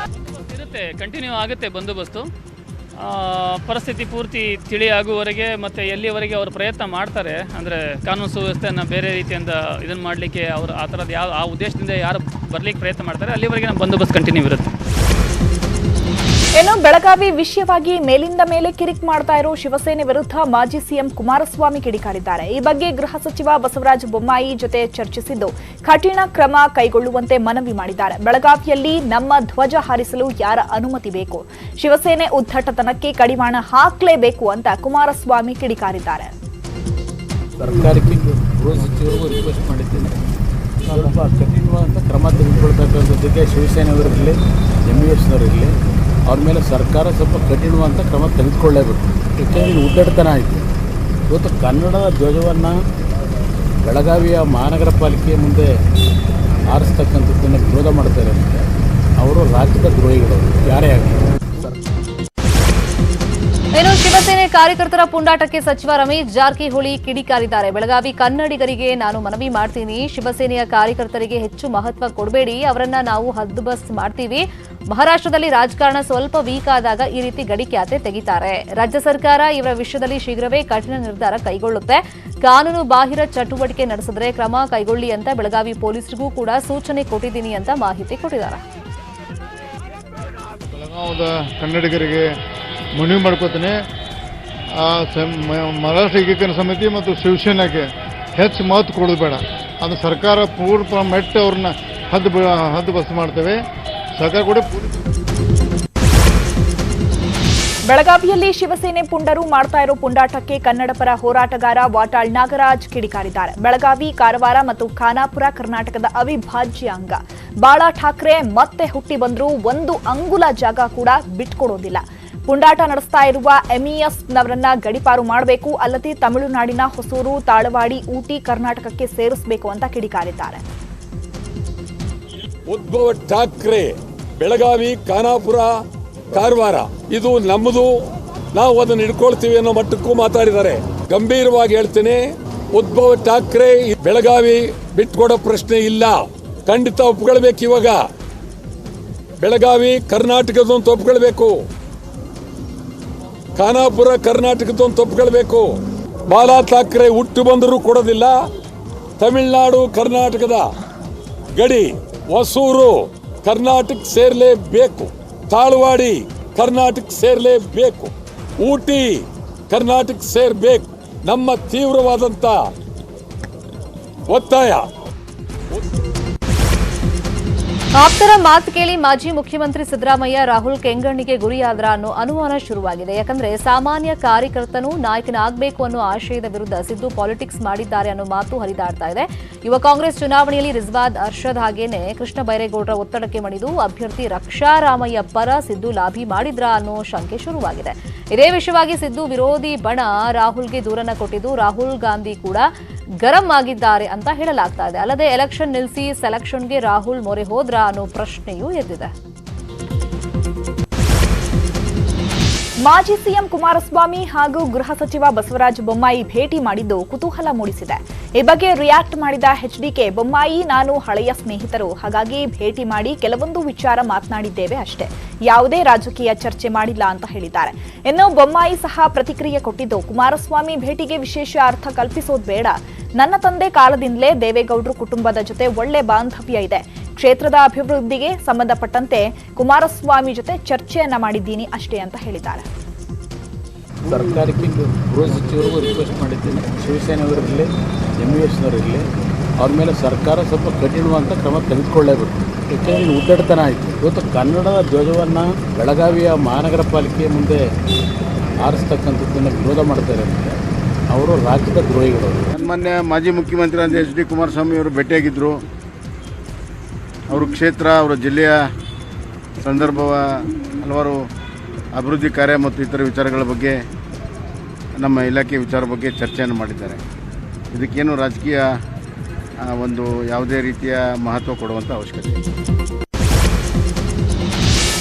ಕಂಟಿನ್ಯೂ ಆಗುತ್ತೆ ಬಂದೋಬಸ್ತು. ಪರಿಸ್ಥಿತಿ ಪೂರ್ತಿ ತಿಳಿಯಾಗುವವರೆಗೆ ಮತ್ತು ಎಲ್ಲಿಯವರೆಗೆ ಅವರು ಪ್ರಯತ್ನ ಮಾಡ್ತಾರೆ, ಅಂದರೆ ಕಾನೂನು ಸುವ್ಯವಸ್ಥೆಯನ್ನು ಬೇರೆ ರೀತಿಯಿಂದ ಇದನ್ನು ಮಾಡಲಿಕ್ಕೆ ಅವರು ಆ ಥರದ್ದು ಆ ಉದ್ದೇಶದಿಂದ ಯಾರು ಬರಲಿಕ್ಕೆ ಪ್ರಯತ್ನ ಮಾಡ್ತಾರೆ ಅಲ್ಲಿವರೆಗೆ ನಮ್ಮ ಬಂದೋಬಸ್ತ್ ಕಂಟಿನ್ಯೂ ಇರುತ್ತೆ. ಇನ್ನು ಬೆಳಗಾವಿ ವಿಷಯವಾಗಿ ಮೇಲಿಂದ ಮೇಲೆ ಕಿರಿಕ್ ಮಾಡ್ತಾ ಇರೋ ಶಿವಸೇನೆ ವಿರುದ್ಧ ಮಾಜಿ ಸಿಎಂ ಕುಮಾರಸ್ವಾಮಿ ಕಿಡಿಕಾರಿದ್ದಾರೆ. ಈ ಬಗ್ಗೆ ಗೃಹ ಸಚಿವ ಬಸವರಾಜ ಬೊಮ್ಮಾಯಿ ಜೊತೆ ಚರ್ಚಿಸಿದ್ದು ಕಠಿಣ ಕ್ರಮ ಕೈಗೊಳ್ಳುವಂತೆ ಮನವಿ ಮಾಡಿದ್ದಾರೆ. ಬೆಳಗಾವಿಯಲ್ಲಿ ನಮ್ಮ ಧ್ವಜ ಹಾರಿಸಲು ಯಾರ ಅನುಮತಿ ಬೇಕು? ಶಿವಸೇನೆ ಉದ್ದಟತನಕ್ಕೆ ಕಡಿವಾಣ ಹಾಕಲೇಬೇಕು ಅಂತ ಕುಮಾರಸ್ವಾಮಿ ಕಿಡಿಕಾರಿದ್ದಾರೆ. ಸರ್ಕಾರಕ್ಕೆ ಗೃಹ ಸಚಿವರಿಗೂ ರಿಕ್ವೆಸ್ಟ್ ಮಾಡಿದ್ದೇನೆ, ಸ್ವಲ್ಪ ಕಠಿಣವಾದಂಥ ಕ್ರಮ ತೆಗೆದುಕೊಳ್ತಕ್ಕಂಥ ಜೊತೆಗೆ ಶಿವಸೇನೆಯವರಿರಲಿ MUSನವರಿರಲಿ ಅವ್ರ ಮೇಲೆ ಸರ್ಕಾರ ಸ್ವಲ್ಪ ಕಠಿಣವಾದಂಥ ಕ್ರಮ ತೆಗೆದುಕೊಳ್ಳಲೇಬೇಕು. ಯಾಕೆಂದರೆ ಇದು ಉದ್ದಟತನ ಆಯಿತು. ಇವತ್ತು ಕನ್ನಡದ ಧ್ವಜವನ್ನು ಬೆಳಗಾವಿಯ ಮಹಾನಗರ ಪಾಲಿಕೆಯ ಮುಂದೆ ಹಾರಿಸ್ತಕ್ಕಂಥದ್ದನ್ನು ವಿರೋಧ ಮಾಡ್ತಾರೆ ಅಂದರೆ ಅವರು ರಾಜ್ಯದ ದ್ರೋಹಿಗಳು ಯಾರೇ ಆಗಲಿ. ಇನ್ನು ಶಿವಸೇನೆ ಕಾರ್ಯಕರ್ತರ ಪುಂಡಾಟಕ್ಕೆ ಸಚಿವ ರಮೇಶ್ ಜಾರಕಿಹೊಳಿ ಕಿಡಿಕಾರಿದ್ದಾರೆ. ಬೆಳಗಾವಿ ಕನ್ನಡಿಗರಿಗೆ ನಾನು ಮನವಿ ಮಾಡ್ತೀನಿ, ಶಿವಸೇನೆಯ ಕಾರ್ಯಕರ್ತರಿಗೆ ಹೆಚ್ಚು ಮಹತ್ವ ಕೊಡಬೇಡಿ, ಅವರನ್ನ ನಾವು ಹದ್ದುಬಸ್ತ್ ಮಾಡ್ತೀವಿ. ಮಹಾರಾಷ್ಟ್ರದಲ್ಲಿ ರಾಜಕಾರಣ ಸ್ವಲ್ಪ ವೀಕ್ ಆದಾಗ ಈ ರೀತಿ ಗಡಿ ಖ್ಯಾತೆ ತೆಗಿತಾರೆ. ರಾಜ್ಯ ಸರ್ಕಾರ ಇವರ ವಿಷಯದಲ್ಲಿ ಶೀಘ್ರವೇ ಕಠಿಣ ನಿರ್ಧಾರ ಕೈಗೊಳ್ಳುತ್ತೆ. ಕಾನೂನು ಬಾಹಿರ ಚಟುವಟಿಕೆ ನಡೆಸಿದ್ರೆ ಕ್ರಮ ಕೈಗೊಳ್ಳಿ ಅಂತ ಬೆಳಗಾವಿ ಪೊಲೀಸರಿಗೂ ಕೂಡ ಸೂಚನೆ ಕೊಟ್ಟಿದ್ದೀನಿ ಅಂತ ಮಾಹಿತಿ ಕೊಟ್ಟಿದ್ದಾರೆ. ಬೆಳಗಾವದ ಕನ್ನಡಿಗರಿಗೆ ಮನವಿ ಮಾಡ್ಕೋತೀನಿ, ಮಹಾರಾಷ್ಟ್ರ ಏಕೀಕರಣ ಸಮಿತಿ ಮತ್ತು ಶಿವಸೇನೆಗೆ ಹೆಚ್ಚು ಮಹತ್ವ ಕೊಡೋದು ಬೇಡ. ಅದು ಸರ್ಕಾರ ಪೂರ್ಣ ಮೆಟ್ಟ ಅವ್ರನ್ನ ಹದ್ದುಬಸ್ತು ಮಾಡ್ತೇವೆ. ಸರ್ಕಾರ ಕೂಡ ಬೆಳಗಾವಿಯಲ್ಲಿ ಶಿವಸೇನೆ ಪುಂಡರು ಮಾಡ್ತಾ ಇರೋ ಪುಂಡಾಟಕ್ಕೆ ಕನ್ನಡ ಪರ ಹೋರಾಟಗಾರ ವಾಟಾಳ್ ನಾಗರಾಜ್ ಕಿಡಿಕಾರಿದ್ದಾರೆ. ಬೆಳಗಾವಿ, ಕಾರವಾರ ಮತ್ತು ಖಾನಾಪುರ ಕರ್ನಾಟಕದ ಅವಿಭಾಜ್ಯ ಅಂಗ. ಬಾಳಾ ಠಾಕ್ರೆ ಮತ್ತೆ ಹುಟ್ಟಿ ಬಂದರೂ ಒಂದು ಅಂಗುಲ ಜಾಗ ಕೂಡ ಬಿಟ್ಕೊಡೋದಿಲ್ಲ. ಪುಂಡಾಟ ನಡೆಸ್ತಾ ಇರುವ MESನವರನ್ನ ಗಡಿಪಾರು ಮಾಡಬೇಕು, ಅಲ್ಲದೆ ತಮಿಳುನಾಡಿನ ಹೊಸೂರು, ತಾಳವಾಡಿ, ಊಟಿ ಕರ್ನಾಟಕಕ್ಕೆ ಸೇರಿಸಬೇಕು ಅಂತ ಕಿಡಿಕಾರಿದ್ದಾರೆ. ಉದ್ಭವ್ ಠಾಕ್ರೆ ಬೆಳಗಾವಿ, ಖಾನಾಪುರ, ಕಾರವಾರ ಇದು ನಮ್ಮದು, ನಾವು ಅದನ್ನು ಹಿಡ್ಕೊಳ್ತೀವಿ ಅನ್ನೋ ಮಟ್ಟಕ್ಕೂ ಮಾತಾಡಿದ್ದಾರೆ. ಗಂಭೀರವಾಗಿ ಹೇಳ್ತೇನೆ, ಉದ್ಭವ್ ಠಾಕ್ರೆ ಬೆಳಗಾವಿ ಬಿಟ್ಕೊಡೋ ಪ್ರಶ್ನೆ ಇಲ್ಲ, ಖಂಡಿತ ಒಪ್ಕೊಳ್ಬೇಕು. ಇವಾಗ ಬೆಳಗಾವಿ ಕರ್ನಾಟಕದೊಂದು ಒಪ್ಕೊಳ್ಬೇಕು, ಖಾನಾಪುರ ಕರ್ನಾಟಕದೊಂದು ಒಪ್ಕೊಳ್ಬೇಕು. ಬಾಲಾ ಠಾಕ್ರೆ ಹುಟ್ಟು ಬಂದರೂ ಕೊಡೋದಿಲ್ಲ. ತಮಿಳುನಾಡು ಕರ್ನಾಟಕದ ಗಡಿ ಹೊಸೂರು ಕರ್ನಾಟಕ ಸೇರಲೇಬೇಕು, ತಾಳವಾಡಿ ಕರ್ನಾಟಕ ಸೇರಲೇಬೇಕು, ಊಟಿ ಕರ್ನಾಟಕ ಸೇರಬೇಕು. ನಮ್ಮ ತೀವ್ರವಾದಂತ ಒತ್ತಾಯ. ಆಪ್ತರ ಮಾತು ಕೇಳಿ ಮಾಜಿ ಮುಖ್ಯಮಂತ್ರಿ ಸಿದ್ದರಾಮಯ್ಯ ರಾಹುಲ್ ಕೆಂಗಣ್ಣಿಗೆ ಗುರಿಯಾದ್ರ ಅನ್ನೋ ಅನುಮಾನ ಶುರುವಾಗಿದೆ. ಯಾಕಂದ್ರೆ ಸಾಮಾನ್ಯ ಕಾರ್ಯಕರ್ತನು ನಾಯಕನಾಗಬೇಕು ಅನ್ನೋ ಆಶಯದ ವಿರುದ್ಧ ಸಿದ್ದು ಪಾಲಿಟಿಕ್ಸ್ ಮಾಡಿದ್ದಾರೆ ಅನ್ನೋ ಮಾತು ಹರಿದಾಡ್ತಾ ಇದೆ. ಯುವ ಕಾಂಗ್ರೆಸ್ ಚುನಾವಣೆಯಲ್ಲಿ ರಿಜ್ವಾನ್ ಅರ್ಷದ್ ಹಾಗೇನೆ ಕೃಷ್ಣ ಬೈರೇಗೌಡರ ಒತ್ತಡಕ್ಕೆ ಮಣಿದು ಅಭ್ಯರ್ಥಿ ರಕ್ಷಾರಾಮಯ್ಯ ಪರ ಸಿದ್ದು ಲಾಭಿ ಮಾಡಿದ್ರಾ ಅನ್ನೋ ಶಂಕೆ ಶುರುವಾಗಿದೆ. ಇದೇ ವಿಷಯವಾಗಿ ಸಿದ್ದು ವಿರೋಧಿ ಬಣ ರಾಹುಲ್ಗೆ ದೂರನ್ನ ಕೊಟ್ಟಿದ್ದು ರಾಹುಲ್ ಗಾಂಧಿ ಕೂಡ ಗರಂ ಆಗಿದ್ದಾರೆ ಅಂತ ಹೇಳಲಾಗ್ತಾ ಇದೆ. ಅಲ್ಲದೆ ಎಲೆಕ್ಷನ್ ನಿಲ್ಲಿಸಿ ಸೆಲೆಕ್ಷನ್ಗೆ ರಾಹುಲ್ ಮೊರೆ ಹೋದ್ರಾ ಅನ್ನೋ ಪ್ರಶ್ನೆಯೂ ಎದ್ದಿದೆ. ಮಾಜಿ ಸಿಎಂ ಕುಮಾರಸ್ವಾಮಿ ಹಾಗೂ ಗೃಹ ಸಚಿವ ಬಸವರಾಜ ಬೊಮ್ಮಾಯಿ ಭೇಟಿ ಮಾಡಿದ್ದು ಕುತೂಹಲ ಮೂಡಿಸಿದೆ. ಈ ಬಗ್ಗೆ ರಿಯಾಕ್ಟ್ ಮಾಡಿದ HDK, ಬೊಮ್ಮಾಯಿ ನಾನು ಹಳೆಯ ಸ್ನೇಹಿತರು, ಹಾಗಾಗಿ ಭೇಟಿ ಮಾಡಿ ಕೆಲವೊಂದು ವಿಚಾರ ಮಾತನಾಡಿದ್ದೇವೆ ಅಷ್ಟೇ, ಯಾವುದೇ ರಾಜಕೀಯ ಚರ್ಚೆ ಮಾಡಿಲ್ಲ ಅಂತ ಹೇಳಿದ್ದಾರೆ. ಇನ್ನು ಬೊಮ್ಮಾಯಿ ಸಹ ಪ್ರತಿಕ್ರಿಯೆ ಕೊಟ್ಟಿದ್ದು, ಕುಮಾರಸ್ವಾಮಿ ಭೇಟಿಗೆ ವಿಶೇಷ ಅರ್ಥ ಕಲ್ಪಿಸೋದು ಬೇಡ, ನನ್ನ ತಂದೆ ಕಾಲದಿಂದಲೇ ದೇವೇಗೌಡರು ಕುಟುಂಬದ ಜೊತೆ ಒಳ್ಳೆ ಬಾಂಧವ್ಯ ಇದೆ, ಕ್ಷೇತ್ರದ ಅಭಿವೃದ್ಧಿಗೆ ಸಂಬಂಧಪಟ್ಟಂತೆ ಕುಮಾರಸ್ವಾಮಿ ಜೊತೆ ಚರ್ಚೆಯನ್ನ ಮಾಡಿದ್ದೀನಿ ಅಷ್ಟೇ ಅಂತ ಹೇಳಿದ್ದಾರೆ. ಸರ್ಕಾರಕ್ಕೆ ಗೃಹ ಸಚಿವರಿಗೂ ರಿಕ್ವೆಸ್ಟ್ ಮಾಡಿದ್ದೇನೆ, ಶಿವಸೇನೆಯವರಿರಲಿ MUSನವರಿರಲಿ ಅವ್ರ ಮೇಲೆ ಸರ್ಕಾರ ಸ್ವಲ್ಪ ಕಠಿಣವಾದಂಥ ಕ್ರಮ ತೆಗೆದುಕೊಳ್ಳಲೇಬೇಕು. ಯಾಕೆಂದರೆ ಇದು ಉದ್ದಟತನ ಆಯಿತು. ಇವತ್ತು ಕನ್ನಡದ ಧ್ವಜವನ್ನು ಬೆಳಗಾವಿಯ ಮಹಾನಗರ ಪಾಲಿಕೆಯ ಮುಂದೆ ಹಾರಿಸ್ತಕ್ಕಂಥದ್ದನ್ನು ವಿರೋಧ ಮಾಡ್ತಾರೆ ಅಂದರೆ ಅವರು ರಾಜ್ಯದ ದ್ರೋಹಿಗಳು. ಮೊನ್ನೆ ಮಾಜಿ ಮುಖ್ಯಮಂತ್ರಿ ಅಂತ HD ಕುಮಾರಸ್ವಾಮಿ ಅವರು ಭೇಟಿಯಾಗಿದ್ದರು. ಅವರು ಕ್ಷೇತ್ರ, ಅವರ ಜಿಲ್ಲೆಯ ಸಂದರ್ಭ, ಹಲವಾರು ಅಭಿವೃದ್ಧಿ ಕಾರ್ಯ ಮತ್ತು ಇತರ ವಿಚಾರಗಳ ಬಗ್ಗೆ, ನಮ್ಮ ಇಲಾಖೆ ವಿಚಾರ ಬಗ್ಗೆ ಚರ್ಚೆಯನ್ನು ಮಾಡಿದ್ದಾರೆ. ಇದಕ್ಕೇನು ರಾಜಕೀಯ ಒಂದು ಯಾವುದೇ ರೀತಿಯ ಮಹತ್ವ ಕೊಡುವಂಥ ಅವಶ್ಯಕತೆ ಇದೆ.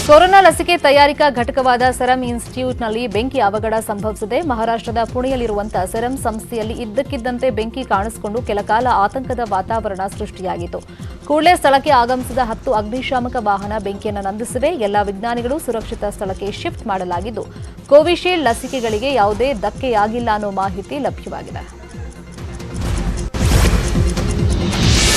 ಕೊರೋನಾ ಲಸಿಕೆ ತಯಾರಿಕಾ ಘಟಕವಾದ ಸೆರಂ ಇನ್ಸ್ಟಿಟ್ಯೂಟ್ನಲ್ಲಿ ಬೆಂಕಿ ಅವಘಡ ಸಂಭವಿಸಿದೆ. ಮಹಾರಾಷ್ಟ್ರದ ಪುಣೆಯಲ್ಲಿರುವಂತಹ ಸೆರಂ ಸಂಸ್ಥೆಯಲ್ಲಿ ಇದ್ದಕ್ಕಿದ್ದಂತೆ ಬೆಂಕಿ ಕಾಣಿಸಿಕೊಂಡು ಕೆಲಕಾಲ ಆತಂಕದ ವಾತಾವರಣ ಸೃಷ್ಟಿಯಾಗಿತ್ತು. ಕೂಡಲೇ ಸ್ಥಳಕ್ಕೆ ಆಗಮಿಸಿದ 10 ಅಗ್ನಿಶಾಮಕ ವಾಹನ ಬೆಂಕಿಯನ್ನು ನಂದಿಸಿವೆ. ಎಲ್ಲ ವಿಜ್ಞಾನಿಗಳು ಸುರಕ್ಷಿತ ಸ್ಥಳಕ್ಕೆ ಶಿಫ್ಟ್ ಮಾಡಲಾಗಿದ್ದು, ಕೋವಿಶೀಲ್ಡ್ ಲಸಿಕೆಗಳಿಗೆ ಯಾವುದೇ ಧಕ್ಕೆಯಾಗಿಲ್ಲ ಅನ್ನೋ ಮಾಹಿತಿ ಲಭ್ಯವಾಗಿದೆ.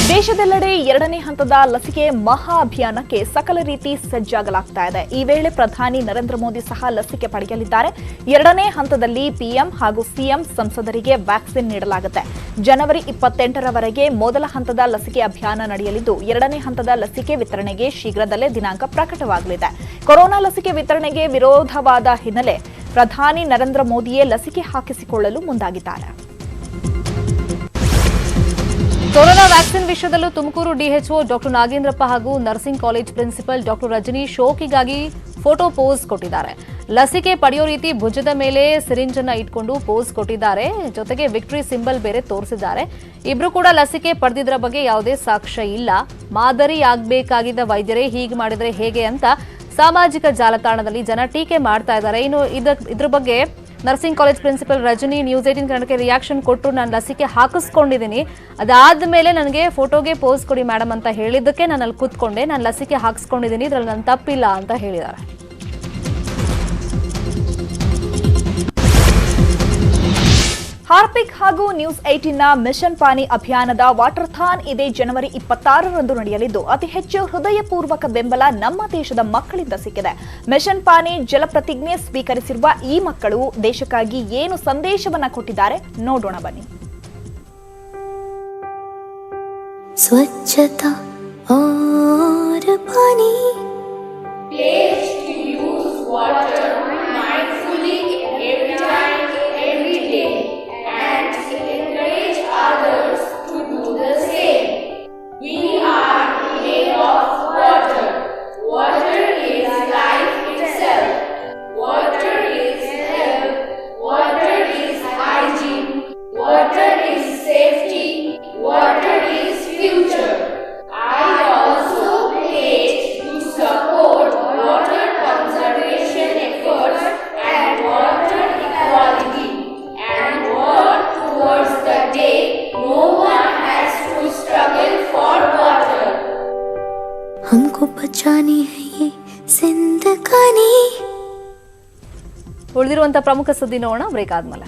ದೇಶದೆಲ್ಲೆಡೆ 2ನೇ ಹಂತದ ಲಸಿಕೆ ಮಹಾ ಅಭಿಯಾನಕ್ಕೆ ಸಕಲ ರೀತಿ ಸಜ್ಜಾಗಲಾಗ್ತಾ ಇದೆ. ಈ ವೇಳೆ ಪ್ರಧಾನಿ ನರೇಂದ್ರ ಮೋದಿ ಸಹ ಲಸಿಕೆ ಪಡೆಯಲಿದ್ದಾರೆ. 2ನೇ ಹಂತದಲ್ಲಿ ಪಿಎಂ ಹಾಗೂ ಸಿಎಂ ಸಂಸದರಿಗೆ ವ್ಯಾಕ್ಸಿನ್ ನೀಡಲಾಗುತ್ತೆ. ಜನವರಿ 28ರವರೆಗೆ ಮೊದಲ ಹಂತದ ಲಸಿಕೆ ಅಭಿಯಾನ ನಡೆಯಲಿದ್ದು, 2ನೇ ಹಂತದ ಲಸಿಕೆ ವಿತರಣೆಗೆ ಶೀಘ್ರದಲ್ಲೇ ದಿನಾಂಕ ಪ್ರಕಟವಾಗಲಿದೆ. ಕೊರೋನಾ ಲಸಿಕೆ ವಿತರಣೆಗೆ ವಿರೋಧವಾದ ಹಿನ್ನೆಲೆ ಪ್ರಧಾನಿ ನರೇಂದ್ರ ಮೋದಿಯೇ ಲಸಿಕೆ ಹಾಕಿಸಿಕೊಳ್ಳಲು ಮುಂದಾಗಿದ್ದಾರೆ. ಕೊರೋನಾ ವ್ಯಾಕ್ಸಿನ್ ವಿಷಯದಲ್ಲೂ ತುಮಕೂರು ಡಿಎಚ್ಒ ಡಾಕ್ಟರ್ ನಾಗೇಂದ್ರಪ್ಪ ಹಾಗೂ nursing college principal doctor Rajani ಶೋಕಿಗಾಗಿ ಫೋಟೋ ಪೋಸ್ ಕೊಟ್ಟಿದ್ದಾರೆ. ಲಸಿಕೆ ಪಡೆಯೋ ರೀತಿ ಭುಜದ ಮೇಲೆ ಸಿರಿಂಜ್ ಅನ್ನ ಇಟ್ಕೊಂಡು ಪೋಸ್ ಕೊಟ್ಟಿದ್ದಾರೆ. ಜೊತೆಗೆ ವಿಕ್ಟರಿ ಸಿಂಬಲ್ ಬೇರೆ ತೋರಿಸಿದ್ದಾರೆ. ಇಬ್ರು ಕೂಡ ಲಸಿಕೆ ಪಡೆದಿದ್ರ ಬಗ್ಗೆ ಯಾವುದೇ ಸಾಕ್ಷ್ಯ ಇಲ್ಲ. ಮಾದರಿ ಆಗಬೇಕಾಗಿದ್ದ ವೈದ್ಯರೇ ಹೀಗೆ ಮಾಡಿದ್ರೆ ಹೇಗೆ ಅಂತ ಸಾಮಾಜಿಕ ಜಾಲತಾಣದಲ್ಲಿ ಜನ ಟೀಕೆ ಮಾಡ್ತಾ ಇದ್ದಾರೆ. ಇನ್ನು ಇದ್ರ ಬಗ್ಗೆ nursing college principal Rajani news 18 ಕನ್ನಡಕ್ಕೆ ರಿಯಾಕ್ಷನ್ ಕೊಟ್ಟು ನಾನು ಲಸಿಕೆ ಹಾಕಿಸ್ಕೊಂಡಿದ್ದೀನಿ, ಅದಾದ್ಮೇಲೆ ನನಗೆ ಫೋಟೋಗೆ ಪೋಸ್ ಕೊಡಿ ಮೇಡಮ್ ಅಂತ ಹೇಳಿದ್ದಕ್ಕೆ ನಾನು ಅಲ್ಲಿ ಕೂತ್ಕೊಂಡೆ, ನಾನು ಲಸಿಕೆ ಹಾಕಿಸ್ಕೊಂಡಿದ್ದೀನಿ, ಇದ್ರಲ್ಲಿ ನನ್ನ ತಪ್ಪಿಲ್ಲ ಅಂತ ಹೇಳಿದ್ದಾರೆ. ಹಾರ್ಪಿಕ್ ಹಾಗೂ ನ್ಯೂಸ್ 18ನ ಮಿಷನ್ ಪಾನಿ ಅಭಿಯಾನದ ವಾಟರ್ಥಾನ್ ಇದೇ ಜನವರಿ 26ರಂದು ನಡೆಯಲಿದ್ದು, ಅತಿ ಹೆಚ್ಚು ಹೃದಯಪೂರ್ವಕ ಬೆಂಬಲ ನಮ್ಮ ದೇಶದ ಮಕ್ಕಳಿಂದ ಸಿಕ್ಕಿದೆ. ಮಿಷನ್ ಪಾನಿ ಜಲಪ್ರತಿಜ್ಞೆ ಸ್ವೀಕರಿಸಿರುವ ಈ ಮಕ್ಕಳು ದೇಶಕ್ಕಾಗಿ ಏನು ಸಂದೇಶವನ್ನ ಕೊಟ್ಟಿದ್ದಾರೆ ನೋಡೋಣ ಬನ್ನಿ. ಸ್ವಚ್ಛತಾ और पानी pledge to use water mindfully every time, every day, and encourage others to do the same. We are made of water. Water is life itself. Water is health. Water is hygiene. Water is safety. Water is future. I also pledge to support water conservation efforts and water equality, and work towards the day no one has to struggle for water. हमको बचानी है ये जिंदगानी. ಉಳಿದಿರುವಂತಹ ಪ್ರಮುಖ ಸುದ್ದಿ ನೋಡೋಣ break ಆದ್ಮೇಲೆ.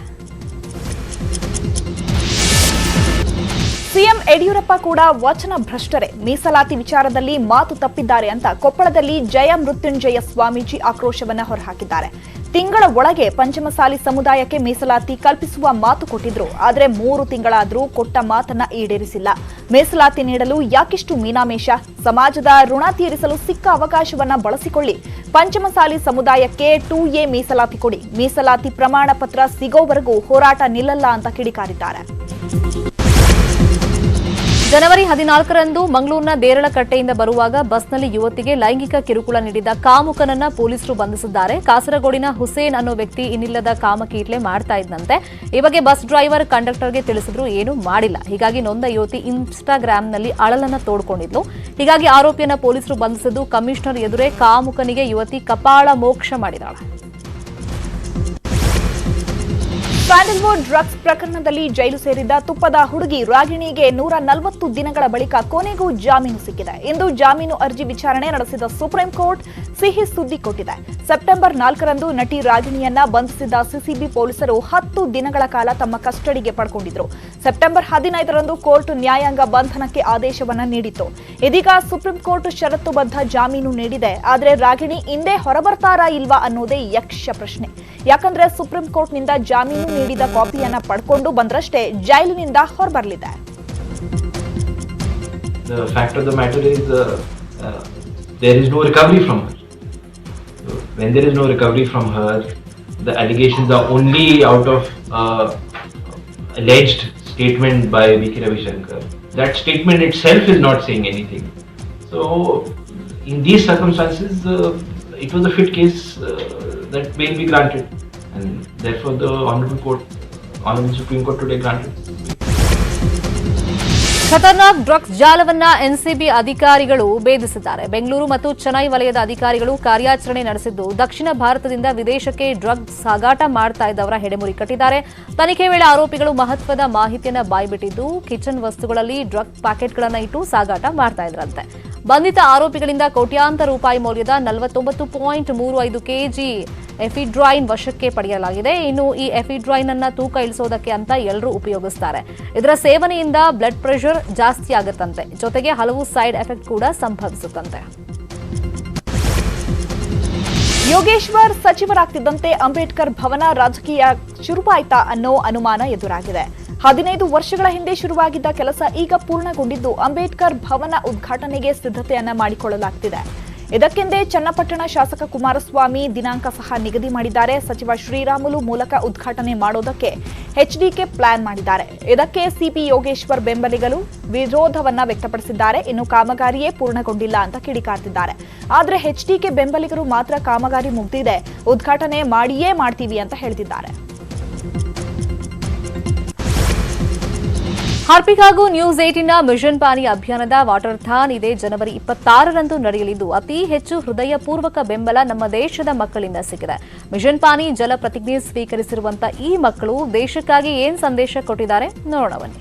CM Yediyurappa ಕೂಡ ವಚನ ಭ್ರಷ್ಟರೇ, ಮೀಸಲಾತಿ ವಿಚಾರದಲ್ಲಿ ಮಾತು ತಪ್ಪಿದ್ದಾರೆ ಅಂತ ಕೊಪ್ಪಳದಲ್ಲಿ ಜಯ ಮೃತ್ಯುಂಜಯ ಸ್ವಾಮೀಜಿ ಆಕ್ರೋಶವನ್ನ ಹೊರಹಾಕಿದ್ದಾರೆ. ತಿಂಗಳ ಒಳಗೆ ಪಂಚಮಸಾಲಿ ಸಮುದಾಯಕ್ಕೆ ಮೀಸಲಾತಿ ಕಲ್ಪಿಸುವ ಮಾತು ಕೊಟ್ಟಿದ್ರು, ಆದರೆ 3 ತಿಂಗಳಾದ್ರೂ ಕೊಟ್ಟ ಮಾತನ್ನ ಈಡೇರಿಸಿಲ್ಲ. ಮೀಸಲಾತಿ ನೀಡಲು ಯಾಕಿಷ್ಟು ಮೀನಾಮೇಷ? ಸಮಾಜದ ಋಣ ತೀರಿಸಲು ಸಿಕ್ಕ ಅವಕಾಶವನ್ನ ಬಳಸಿಕೊಳ್ಳಿ. ಪಂಚಮಸಾಲಿ ಸಮುದಾಯಕ್ಕೆ 2A ಮೀಸಲಾತಿ ಕೊಡಿ. ಮೀಸಲಾತಿ ಪ್ರಮಾಣ ಪತ್ರ ಸಿಗೋವರೆಗೂ ಹೋರಾಟ ನಿಲ್ಲಲ್ಲ ಅಂತ ಕಿಡಿಕಾರಿದ್ದಾರೆ. ಜನವರಿ 14ರಂದು ಮಂಗಳೂರಿನ ದೇರಳಕಟ್ಟೆಯಿಂದ ಬರುವಾಗ ಬಸ್ನಲ್ಲಿ ಯುವತಿಗೆ ಲೈಂಗಿಕ ಕಿರುಕುಳ ನೀಡಿದ ಕಾಮುಕನನ್ನ ಪೊಲೀಸರು ಬಂಧಿಸಿದ್ದಾರೆ. ಕಾಸರಗೋಡಿನ ಹುಸೇನ್ ಅನ್ನೋ ವ್ಯಕ್ತಿ ಇನ್ನಿಲ್ಲದ ಕಾಮಕೀಟ್ಲೆ ಮಾಡ್ತಾ ಇದ್ದಂತೆ. ಈ ಬಗ್ಗೆ ಬಸ್ ಡ್ರೈವರ್ ಕಂಡಕ್ಟರ್ಗೆ ತಿಳಿಸಿದ್ರು, ಏನೂ ಮಾಡಿಲ್ಲ. ಹೀಗಾಗಿ ನೊಂದ ಯುವತಿ ಇನ್ಸ್ಟಾಗ್ರಾಂನಲ್ಲಿ ಅಳಲನ್ನ ತೋಡ್ಕೊಂಡಿದ್ಲು. ಹೀಗಾಗಿ ಆರೋಪಿಯನ್ನ ಪೊಲೀಸರು ಬಂಧಿಸಿದ್ದು, ಕಮಿಷನರ್ ಎದುರೇ ಕಾಮುಕನಿಗೆ ಯುವತಿ ಕಪಾಳ ಮೋಕ್ಷ ಮಾಡಿದಾಳೆ. ಸ್ಯಾಂಡಲ್ವುಡ್ ಡ್ರಗ್ಸ್ ಪ್ರಕರಣದಲ್ಲಿ ಜೈಲು ಸೇರಿದ್ದ ತುಪ್ಪದ ಹುಡುಗಿ ರಾಗಿಣಿಗೆ 140 ದಿನಗಳ ಬಳಿಕ ಕೊನೆಗೂ ಜಾಮೀನು ಸಿಕ್ಕಿದೆ. ಇಂದು ಜಾಮೀನು ಅರ್ಜಿ ವಿಚಾರಣೆ ನಡೆಸಿದ ಸುಪ್ರೀಂ ಕೋರ್ಟ್ ಸಿಹಿ ಸುದ್ದಿ ಕೊಟ್ಟಿದೆ. ಸೆಪ್ಟೆಂಬರ್ 4ರಂದು ನಟಿ ರಾಗಿಣಿಯನ್ನ ಬಂಧಿಸಿದ್ದ ಸಿಸಿಬಿ ಪೊಲೀಸರು 10 ದಿನಗಳ ಕಾಲ ತಮ್ಮ ಕಸ್ಟಡಿಗೆ ಪಡ್ಕೊಂಡಿದ್ರು. ಸೆಪ್ಟೆಂಬರ್ 15ರಂದು ಕೋರ್ಟ್ ನ್ಯಾಯಾಂಗ ಬಂಧನಕ್ಕೆ ಆದೇಶವನ್ನ ನೀಡಿತ್ತು. ಇದೀಗ ಸುಪ್ರೀಂ ಕೋರ್ಟ್ ಷರತ್ತುಬದ್ಧ ಜಾಮೀನು ನೀಡಿದೆ. ಆದರೆ ರಾಗಿಣಿ ಹಿಂದೆ ಹೊರಬರ್ತಾರಾ ಇಲ್ವಾ ಅನ್ನೋದೇ ಯಕ್ಷ ಪ್ರಶ್ನೆ. ಯಾಕಂದ್ರೆ ಸುಪ್ರೀಂ ಕೋರ್ಟ್ನಿಂದ ಜಾಮೀನು ನೀಡಿದ ಕಾಪಿಯನ್ನ ಪಡ್ಕೊಂಡು ಬಂದ್ರಷ್ಟೇ ಜೈಲಿನಿಂದ ಹೊರಬರಲಿದೆ. The fact of the matter is there is no recovery from her. When there is no recovery from her, the allegations are only out of alleged statement by V.K. Ravi Shankar. That statement itself is not saying anything. So in these circumstances, it was a fit case that bail be granted, and therefore the Honorable Supreme Court today granted. ಖತರ್ನಾಕ್ drugs ಜಾಲವನ್ನ NCB ಅಧಿಕಾರಿಗಳು ಭೇದಿಸಿದ್ದಾರೆ. ಬೆಂಗಳೂರು ಮತ್ತು ಚೆನ್ನೈ ವಲಯದ ಅಧಿಕಾರಿಗಳು ಕಾರ್ಯಾಚರಣೆ ನಡೆಸಿದ್ದು ದಕ್ಷಿಣ ಭಾರತದಿಂದ ವಿದೇಶಕ್ಕೆ ಡ್ರಗ್ಸ್ ಸಾಗಾಟ ಮಾಡ್ತಾ ಇದ್ದವರ ಹೆಡೆಮುರಿ ಕಟ್ಟಿದ್ದಾರೆ. ತನಿಖೆ ವೇಳೆ ಆರೋಪಿಗಳು ಮಹತ್ವದ ಮಾಹಿತಿಯನ್ನ ಬಾಯ್ಬಿಟ್ಟಿದ್ದು ಕಿಚನ್ ವಸ್ತುಗಳಲ್ಲಿ ಡ್ರಗ್ ಪ್ಯಾಕೆಟ್ಗಳನ್ನು ಇಟ್ಟು ಸಾಗಾಟ ಮಾಡ್ತಾ ಇದ್ರಂತೆ. ಬಂಧಿತ ಆರೋಪಿಗಳಿಂದ ಕೋಟ್ಯಾಂತರ ರೂಪಾಯಿ ಮೌಲ್ಯದ 49.35 ಕೆಜಿ ಎಫಿಡ್ರೈನ್ ವಶಕ್ಕೆ ಪಡೆಯಲಾಗಿದೆ. ಇನ್ನು ಈ ಎಫಿಡ್ರೈನ್ ಅನ್ನ ತೂಕ ಇಳಿಸೋದಕ್ಕೆ ಅಂತ ಎಲ್ಲರೂ ಉಪಯೋಗಿಸ್ತಾರೆ. ಇದರ ಸೇವನೆಯಿಂದ ಬ್ಲಡ್ ಪ್ರೆಷರ್ ಜಾಸ್ತಿ ಆಗುತ್ತಂತೆ, ಜೊತೆಗೆ ಹಲವು ಸೈಡ್ ಎಫೆಕ್ಟ್ ಕೂಡ ಸಂಭವಿಸುತ್ತಂತೆ. ಯೋಗೇಶ್ವರ್ ಸಚಿವರಾಗ್ತಿದ್ದಂತೆ ಅಂಬೇಡ್ಕರ್ ಭವನ ರಾಜಕೀಯ ಶುರುವಾಯ್ತಾ ಅನ್ನೋ ಅನುಮಾನ ಎದುರಾಗಿದೆ. 15 ವರ್ಷಗಳ ಹಿಂದೆ ಶುರುವಾಗಿದ್ದ ಕೆಲಸ ಈಗ ಪೂರ್ಣಗೊಂಡಿದ್ದು ಅಂಬೇಡ್ಕರ್ ಭವನ ಉದ್ಘಾಟನೆಗೆ ಸಿದ್ಧತೆಯನ್ನ ಮಾಡಿಕೊಳ್ಳಲಾಗುತ್ತಿದೆ. ಇದಕ್ಕೆಂದೇ ಚನ್ನಪಟ್ಟಣ ಶಾಸಕ ಕುಮಾರಸ್ವಾಮಿ ದಿನಾಂಕ ಸಹ ನಿಗದಿ ಮಾಡಿದ್ದಾರೆ. ಸಚಿವ ಶ್ರೀರಾಮುಲು ಮೂಲಕ ಉದ್ಘಾಟನೆ ಮಾಡೋದಕ್ಕೆ ಎಚ್ಡಿಕೆ ಪ್ಲಾನ್ ಮಾಡಿದ್ದಾರೆ. ಇದಕ್ಕೆ ಸಿಪಿ ಯೋಗೇಶ್ವರ್ ಬೆಂಬಲಿಗರು ವಿರೋಧವನ್ನ ವ್ಯಕ್ತಪಡಿಸಿದ್ದಾರೆ. ಇನ್ನು ಕಾಮಗಾರಿಯೇ ಪೂರ್ಣಗೊಂಡಿಲ್ಲ ಅಂತ ಕಿಡಿಕಾರ್ತಿದ್ದಾರೆ. ಆದರೆ ಎಚ್ಡಿಕೆ ಬೆಂಬಲಿಗರು ಮಾತ್ರ ಕಾಮಗಾರಿ ಮುಗಿದಿದೆ, ಉದ್ಘಾಟನೆ ಮಾಡಿಯೇ ಮಾಡ್ತೀವಿ ಅಂತ ಹೇಳ್ತಿದ್ದಾರೆ. ಹಾರ್ಪಿಕ್ ಹಾಗೂ ನ್ಯೂಸ್ 18ನ ಮಿಷನ್ ಪಾನಿ ಅಭಿಯಾನದ ವಾಟರ್ಥಾನ್ ಇದೇ ಜನವರಿ 26ರಂದು ನಡೆಯಲಿದ್ದು ಅತಿ ಹೆಚ್ಚು ಹೃದಯಪೂರ್ವಕ ಬೆಂಬಲ ನಮ್ಮ ದೇಶದ ಮಕ್ಕಳಿಂದ ಸಿಕ್ಕಿದೆ. ಮಿಷನ್ ಪಾನಿ ಜಲ ಪ್ರತಿಜ್ಞೆ ಸ್ವೀಕರಿಸಿರುವಂತ ಈ ಮಕ್ಕಳು ದೇಶಕ್ಕಾಗಿ ಏನ್ ಸಂದೇಶ ಕೊಟ್ಟಿದ್ದಾರೆ ನೋಡೋಣ ಬನ್ನಿ.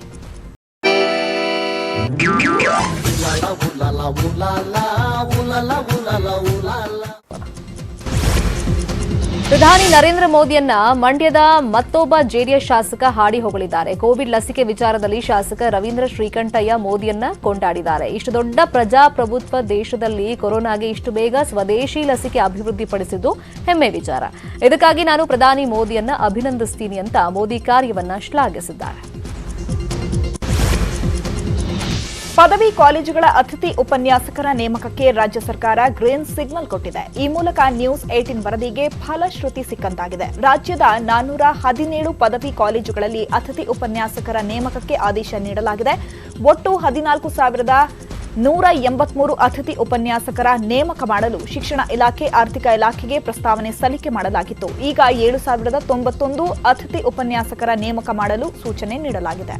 ಪ್ರಧಾನಿ ನರೇಂದ್ರ ಮೋದಿಯನ್ನ ಮಂಡ್ಯದ ಮತ್ತೊಬ್ಬ ಜೆಡಿಎಸ್ ಶಾಸಕ ಹಾಡಿ ಹೊಗಳಿದ್ದಾರೆ. ಕೋವಿಡ್ ಲಸಿಕೆ ವಿಚಾರದಲ್ಲಿ ಶಾಸಕ ರವೀಂದ್ರ ಶ್ರೀಕಂಠಯ್ಯ ಮೋದಿಯನ್ನ ಕೊಂಡಾಡಿದ್ದಾರೆ. ಇಷ್ಟು ದೊಡ್ಡ ಪ್ರಜಾಪ್ರಭುತ್ವ ದೇಶದಲ್ಲಿ ಕೊರೋನಾಗೆ ಇಷ್ಟು ಬೇಗ ಸ್ವದೇಶಿ ಲಸಿಕೆ ಅಭಿವೃದ್ಧಿಪಡಿಸಿದ್ದು ಹೆಮ್ಮೆ ವಿಚಾರ. ಇದಕ್ಕಾಗಿ ನಾನು ಪ್ರಧಾನಿ ಮೋದಿಯನ್ನ ಅಭಿನಂದಿಸ್ತೀನಿ ಅಂತ ಮೋದಿ ಕಾರ್ಯವನ್ನ ಶ್ಲಾಘಿಸಿದ್ದಾರೆ. ಪದವಿ ಕಾಲೇಜುಗಳ ಅತಿಥಿ ಉಪನ್ಯಾಸಕರ ನೇಮಕಕ್ಕೆ ರಾಜ್ಯ ಸರ್ಕಾರ ಗ್ರೀನ್ ಸಿಗ್ನಲ್ ಕೊಟ್ಟಿದೆ. ಈ ಮೂಲಕ ನ್ಯೂಸ್ 18 ವರದಿಗೆ ಫಲಶ್ರುತಿ ಸಿಕ್ಕಂತಾಗಿದೆ. ರಾಜ್ಯದ 417 ಪದವಿ ಕಾಲೇಜುಗಳಲ್ಲಿ ಅತಿಥಿ ಉಪನ್ಯಾಸಕರ ನೇಮಕಕ್ಕೆ ಆದೇಶ ನೀಡಲಾಗಿದೆ. ಒಟ್ಟು 14,183 ಅತಿಥಿ ಉಪನ್ಯಾಸಕರ ನೇಮಕ ಮಾಡಲು ಶಿಕ್ಷಣ ಇಲಾಖೆ, ಆರ್ಥಿಕ ಇಲಾಖೆಗೆ ಪ್ರಸ್ತಾವನೆ ಸಲ್ಲಿಕೆ ಮಾಡಲಾಗಿತ್ತು. ಈಗ 7,091 ಅತಿಥಿ ಉಪನ್ಯಾಸಕರ ನೇಮಕ ಮಾಡಲು ಸೂಚನೆ ನೀಡಲಾಗಿದೆ.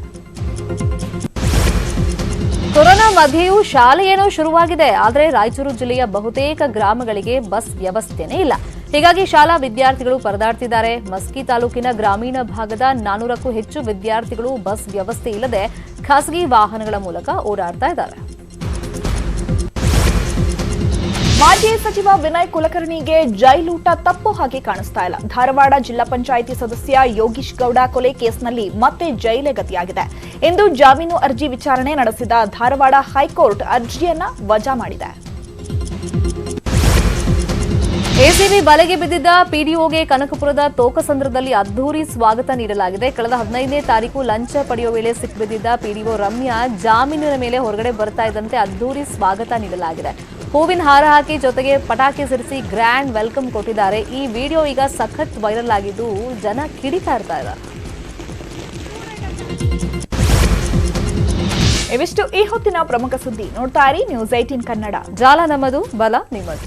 ಕೊರೋನಾ ಮಧ್ಯೆಯೂ ಶಾಲೆ ಏನೋ ಶುರುವಾಗಿದೆ. ಆದರೆ ರಾಯಚೂರು ಜಿಲ್ಲೆಯ ಬಹುತೇಕ ಗ್ರಾಮಗಳಿಗೆ ಬಸ್ ವ್ಯವಸ್ಥೆನೇ ಇಲ್ಲ. ಹೀಗಾಗಿ ಶಾಲಾ ವಿದ್ಯಾರ್ಥಿಗಳು ಪರದಾಡ್ತಿದ್ದಾರೆ. ಮಸ್ಕಿ ತಾಲೂಕಿನ ಗ್ರಾಮೀಣ ಭಾಗದ 400ಕ್ಕೂ ಹೆಚ್ಚು ವಿದ್ಯಾರ್ಥಿಗಳು ಬಸ್ ವ್ಯವಸ್ಥೆ ಇಲ್ಲದೆ ಖಾಸಗಿ ವಾಹನಗಳ ಮೂಲಕ ಓಡಾಡ್ತಾ ಇದ್ದಾರೆ. ಮಾಜಿ ಸಚಿವ ವಿನಯ್ ಕುಲಕರ್ಣಿಗೆ ಜೈಲೂಟ ತಪ್ಪು ಹಾಗೆ ಕಾಣಿಸ್ತಾ ಇಲ್ಲ. ಧಾರವಾಡ ಜಿಲ್ಲಾ ಪಂಚಾಯಿತಿ ಸದಸ್ಯ ಯೋಗೀಶ್ ಗೌಡ ಕೊಲೆ ಕೇಸ್ನಲ್ಲಿ ಮತ್ತೆ ಜೈಲೇ ಗತಿಯಾಗಿದೆ. ಇಂದು ಜಾಮೀನು ಅರ್ಜಿ ವಿಚಾರಣೆ ನಡೆಸಿದ ಧಾರವಾಡ ಹೈಕೋರ್ಟ್ ಅರ್ಜಿಯನ್ನ ವಜಾ ಮಾಡಿದೆ. ಎಸಿಬಿ ಬಲೆಗೆ ಬಿದ್ದಿದ್ದ ಪಿಡಿಒಗೆ ಕನಕಪುರದ ತೋಕಸಂದ್ರದಲ್ಲಿ ಅದ್ದೂರಿ ಸ್ವಾಗತ ನೀಡಲಾಗಿದೆ. ಕಳೆದ 15ನೇ ತಾರೀಕು ಲಂಚ ಪಡೆಯುವ ವೇಳೆ ಸಿಕ್ಕಿಬಿದ್ದಿದ್ದ ಪಿಡಿಒ ರಮ್ಯಾ ಜಾಮೀನಿನ ಮೇಲೆ ಹೊರಗಡೆ ಬರ್ತಾ ಇದ್ದಂತೆ ಅದ್ದೂರಿ ಸ್ವಾಗತ ನೀಡಲಾಗಿದೆ. ಹೂವಿನ ಹಾರ ಹಾಕಿ ಜೊತೆಗೆ ಪಟಾಕಿ ಸಿಡಿಸಿ ಗ್ರ್ಯಾಂಡ್ ವೆಲ್ಕಮ್ ಕೊಟ್ಟಿದ್ದಾರೆ. ಈ ವಿಡಿಯೋ ಈಗ ಸಖತ್ ವೈರಲ್ ಆಗಿದ್ದು ಜನ ಕಿಡಿತಾ ಇರ್ತಾರೆ. ಇವಿಷ್ಟು ಈ ಹೊತ್ತಿನ ಪ್ರಮುಖ ಸುದ್ದಿ. ನೋಡ್ತಾ ಇರಿ ನ್ಯೂಸ್ 18 ಕನ್ನಡ. ಜಾಲ ನಮ್ಮದು, ಬಲ ನಿಮ್ಮದು.